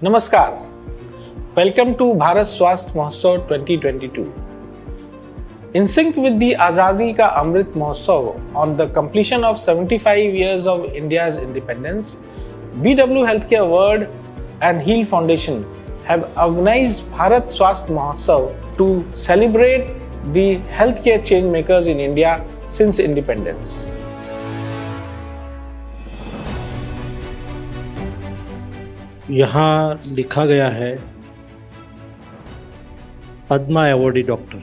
Namaskar. Welcome to Bharat Swasth Mahotsav 2022. In sync with the Azadi Ka Amrit Mahotsav on the completion of 75 years of India's independence, BW Healthcare World and Heal Foundation have organized Bharat Swasth Mahotsav to celebrate the healthcare change makers in India since independence. यहाँ लिखा गया है Padma awardee doctor.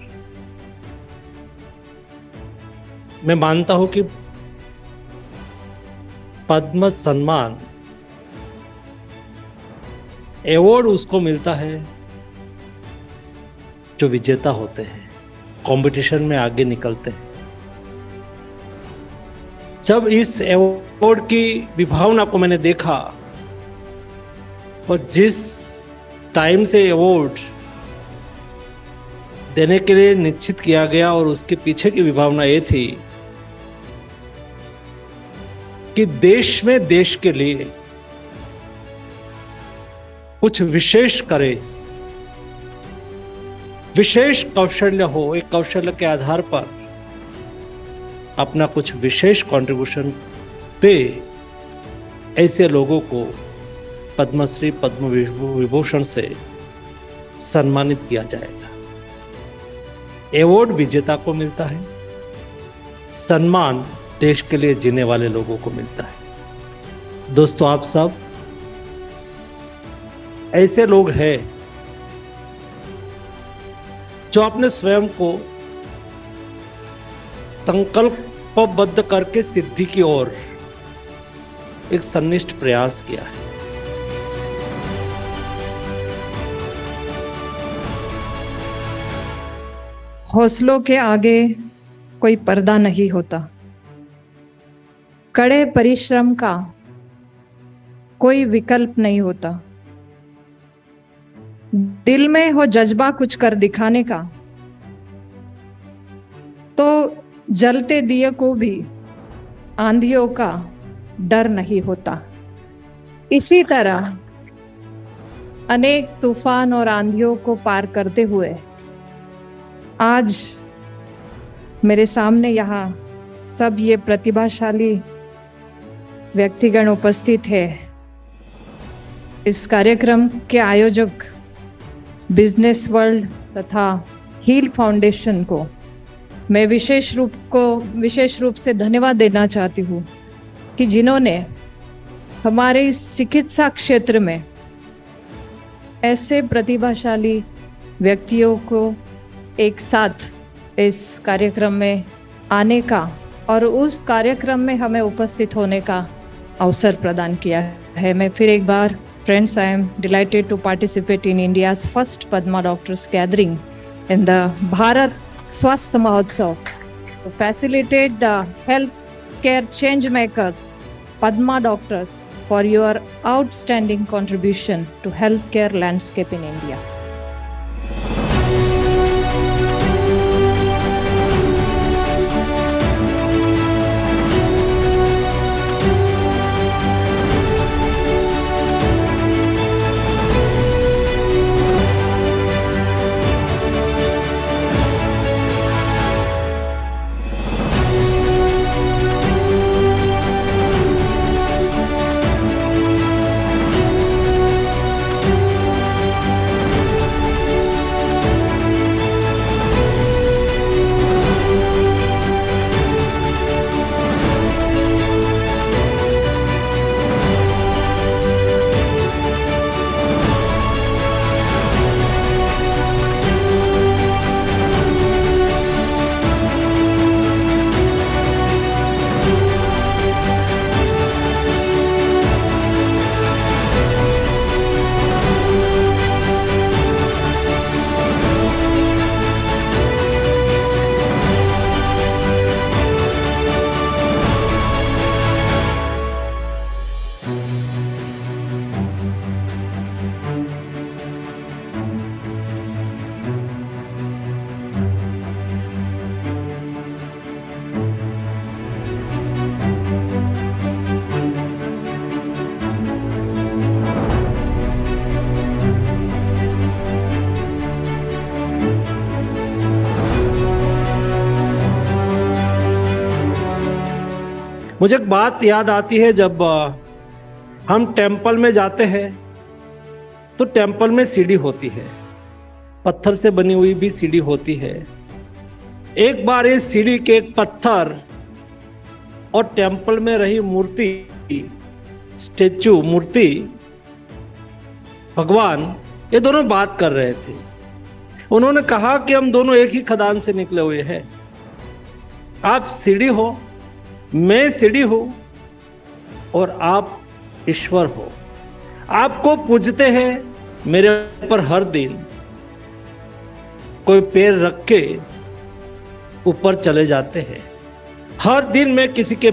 मैं मानता हूं कि पद्म सम्मान award उसको मिलता है जो विजेता होते हैं, कंपटीशन में आगे निकलते हैं। जब इस अवॉर्ड की विभावना को मैंने देखा और जिस टाइम से अवॉर्ड देने के लिए निश्चित किया गया और उसके पीछे की विभावना ये थी कि देश में देश के लिए कुछ विशेष करे, विशेष कौशल्य हो, एक कौशल्य के आधार पर अपना कुछ विशेष कंट्रीब्यूशन दे, ऐसे लोगों को पद्मश्री पद्म विभूषण से सम्मानित किया जाएगा। अवॉर्ड विजेता को मिलता है, सम्मान देश के लिए जीने वाले लोगों को मिलता है। दोस्तों, आप सब ऐसे लोग हैं जो अपने स्वयं को संकल्पबद्ध करके सिद्धि की ओर एक सन्निष्ठ प्रयास किया है। हौसलों के आगे कोई पर्दा नहीं होता, कड़े परिश्रम का कोई विकल्प नहीं होता। दिल में हो जज्बा कुछ कर दिखाने का तो जलते दिए को भी आंधियों का डर नहीं होता। इसी तरह अनेक तूफान और आंधियों को पार करते हुए आज मेरे सामने यहाँ सब ये प्रतिभाशाली व्यक्तिगण उपस्थित है। इस कार्यक्रम के आयोजक बिजनेस वर्ल्ड तथा हील फाउंडेशन को मैं विशेष रूप से धन्यवाद देना चाहती हूँ कि जिन्होंने हमारे इस चिकित्सा क्षेत्र में ऐसे प्रतिभाशाली व्यक्तियों को एक साथ इस कार्यक्रम में आने का और उस कार्यक्रम में हमें उपस्थित होने का अवसर प्रदान किया है। मैं फिर एक बार friends, I am delighted to participate in India's first Padma doctors gathering in the Bharat Swasthya Mahotsav to facilitate the healthcare change makers, Padma doctors, for your outstanding contribution to healthcare landscape in India. मुझे एक बात याद आती है, जब हम टेम्पल में जाते हैं तो टेम्पल में सीढ़ी होती है, पत्थर से बनी हुई भी सीढ़ी होती है। एक बार इस सीढ़ी के एक पत्थर और टेम्पल में रही मूर्ति, स्टेचू, मूर्ति, भगवान, ये दोनों बात कर रहे थे। उन्होंने कहा कि हम दोनों एक ही खदान से निकले हुए हैं। आप सीढ़ी हो, मैं सीढ़ी हूं, और आप ईश्वर हो। आपको पूजते हैं मेरे ऊपर हर दिन, कोई पैर रख के ऊपर चले जाते हैं। हर दिन मैं किसी के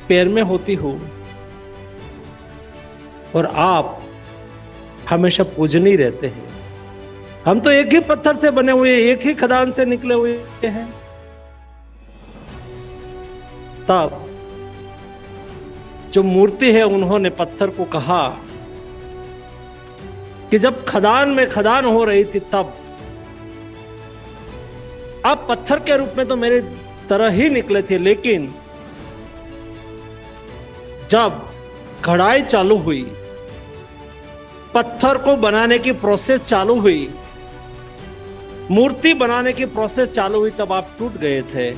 पैर में होती हूं, और आप हमेशा पूजनीय रहते हैं। हम तो एक ही पत्थर से बने हुए, एक ही खदान से निकले हुए हैं। तब जो मूर्ति है, उन्होंने पत्थर को कहा कि जब खदान में खदान हो रही थी, तब आप पत्थर के रूप में तो मेरे तरह ही निकले थे, लेकिन जब कढ़ाई चालू हुई, पत्थर को बनाने की प्रोसेस चालू हुई, मूर्ति बनाने की प्रोसेस चालू हुई, तब आप टूट गए थे।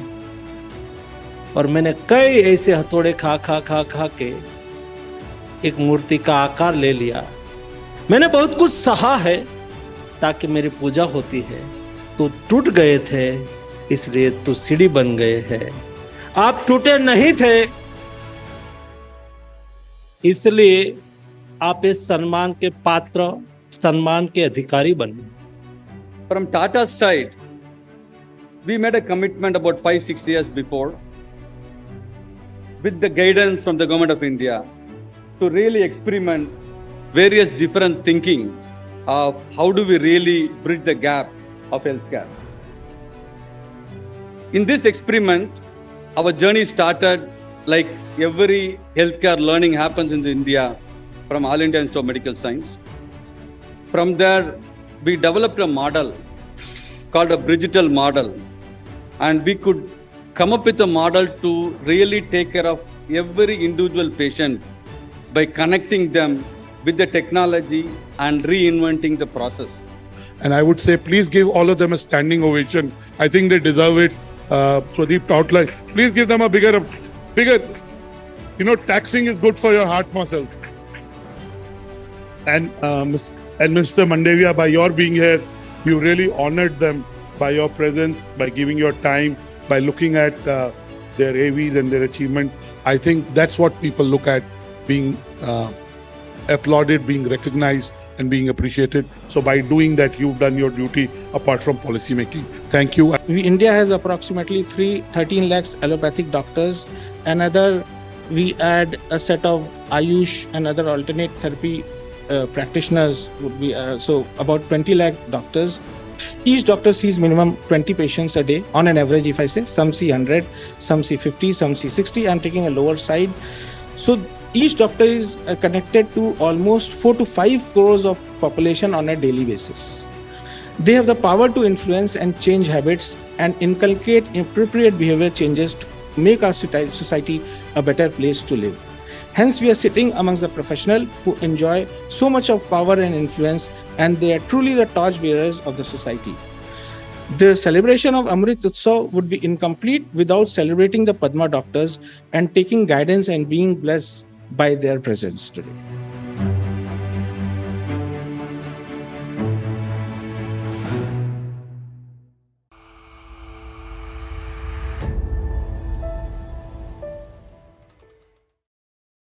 और मैंने कई ऐसे हथौड़े खा के एक मूर्ति का आकार ले लिया। मैंने बहुत कुछ सहा है ताकि मेरी पूजा होती है। तो टूट गए थे, इसलिए तो सीढ़ी बन गए हैं। आप टूटे नहीं थे, इसलिए आप इस सम्मान के पात्र, सम्मान के अधिकारी बने। From Tata's side, we made a commitment about 5-6 years before, with the guidance from the Government of India, to really experiment various different thinking of how do we really bridge the gap of healthcare. In this experiment, our journey started like every healthcare learning happens in India from All India Institute of Medical Science. From there, we developed a model called a Bridgetal model, and we could come up with a model to really take care of every individual patient by connecting them with the technology and reinventing the process. And I would say, please give all of them a standing ovation. I think they deserve it. Pradeep outlined. Please give them a bigger. You know, taxing is good for your heart muscle. And Mr. Mandavia, by your being here, you really honored them by your presence, by giving your time, by looking at their AVs and their achievement. I think that's what people look at, being applauded, being recognized, and being appreciated. So by doing that, you've done your duty apart from policy making. Thank you. India has approximately 13 lakhs allopathic doctors. We add a set of Ayush and other alternate therapy practitioners would be so about 20 lakh doctors. Each doctor sees minimum 20 patients a day on an average. If I say some see 100, some see 50, some see 60. I'm taking a lower side. So each doctor is connected to almost 4 to 5 crores of population on a daily basis. They have the power to influence and change habits and inculcate appropriate behavior changes to make our society a better place to live. Hence, we are sitting amongst the professionals who enjoy so much of power and influence, and they are truly the torch bearers of the society. The celebration of Amrit Utsav would be incomplete without celebrating the Padma doctors and taking guidance and being blessed by their presence today.